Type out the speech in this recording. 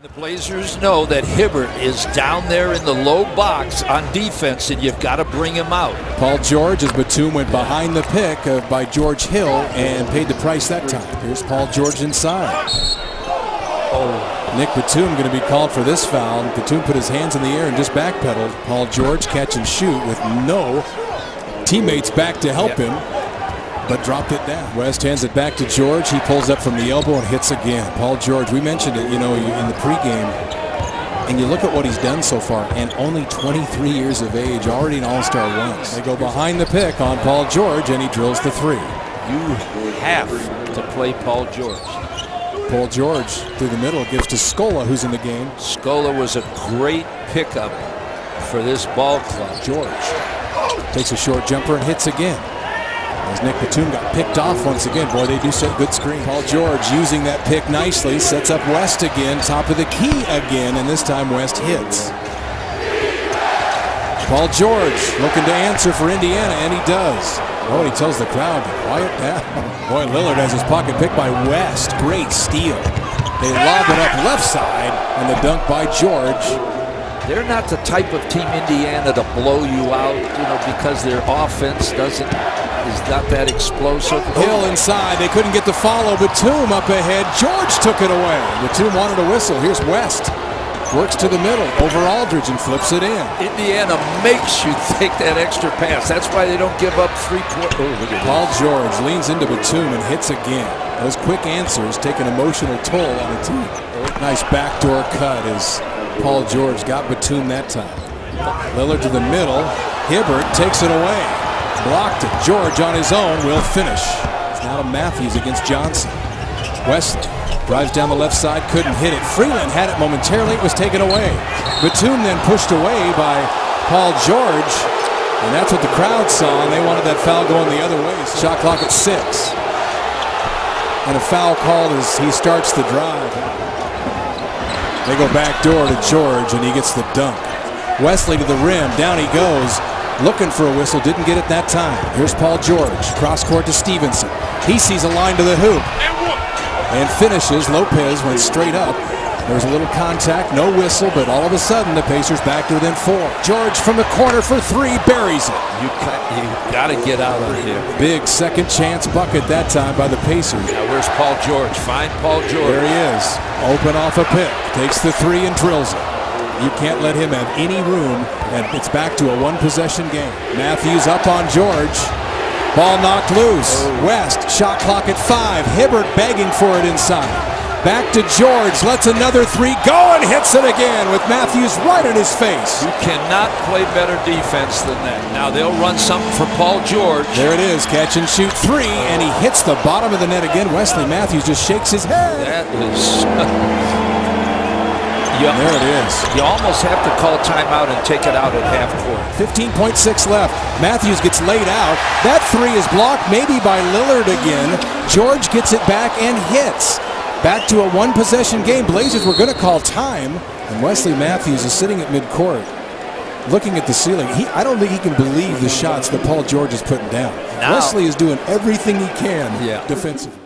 The Blazers know that Hibbert is down there in the low box on defense, and you've got to bring him out. Paul George, as Batum went behind the pick by George Hill and paid the price that time. Here's Paul George inside. Nick Batum going to be called for this foul. Batum put his hands in the air and just backpedaled. Paul George catch and shoot with no teammates back to help him, but dropped it down. West hands it back to George. He pulls up from the elbow and hits again. Paul George, we mentioned it, in the pregame, and you look at what he's done so far, and only 23 years of age, already an All-Star once. They go behind the pick on Paul George, and he drills the three. You have to play Paul George. Paul George through the middle gives to Scola, who's in the game. Scola was a great pickup for this ball club. George takes a short jumper and hits again. As Nick Batum got picked off once again. Boy, they do set good screen. Paul George using that pick nicely, sets up West again, top of the key again, and this time West hits. Paul George looking to answer for Indiana, and he does. Oh, and he tells the crowd to quiet down. Boy, Lillard has his pocket picked by West. Great steal. They lob it up left side, and the dunk by George. They're not the type of team, Indiana, to blow you out, because their offense is not that explosive. Hill inside. They couldn't get the follow. Batum up ahead. George took it away. Batum wanted a whistle. Here's West. Works to the middle over Aldridge and flips it in. Indiana makes you take that extra pass. That's why they don't give up 3 points. Paul George leans into Batum and hits again. Those quick answers take an emotional toll on the team. Nice backdoor cut as Paul George got Batum that time. Lillard to the middle. Hibbert takes it away. Blocked it. George on his own will finish. It's now to Matthews against Johnson. Wesley drives down the left side, couldn't hit it. Freeland had it momentarily, it was taken away. Batum then pushed away by Paul George, and that's what the crowd saw, and they wanted that foul going the other way. Shot clock at 6. And a foul called as he starts the drive. They go back door to George, and he gets the dunk. Wesley to the rim, down he goes. Looking for a whistle, didn't get it that time. Here's Paul George, cross court to Stevenson. He sees a line to the hoop and finishes. Lopez went straight up. There was a little contact, no whistle, but all of a sudden the Pacers back to within 4. George from the corner for 3, buries it. You got to get out of here. Big second chance bucket that time by the Pacers. Now where's Paul George? Find Paul George. There he is, open off a pick, takes the 3 and drills it. You can't let him have any room, and it's back to a one-possession game. Matthews up on George. Ball knocked loose. West, shot clock at 5. Hibbert begging for it inside. Back to George, lets another 3 go and hits it again with Matthews right in his face. You cannot play better defense than that. Now they'll run something for Paul George. There it is, catch and shoot 3, and he hits the bottom of the net again. Wesley Matthews just shakes his head. That is... There it is. You almost have to call timeout and take it out at half court. 15.6 left. Matthews gets laid out. That 3 is blocked maybe by Lillard again. George gets it back and hits. Back to a one-possession game. Blazers were going to call time, and Wesley Matthews is sitting at midcourt looking at the ceiling. I don't think he can believe the shots that Paul George is putting down. Now, Wesley is doing everything he can defensively.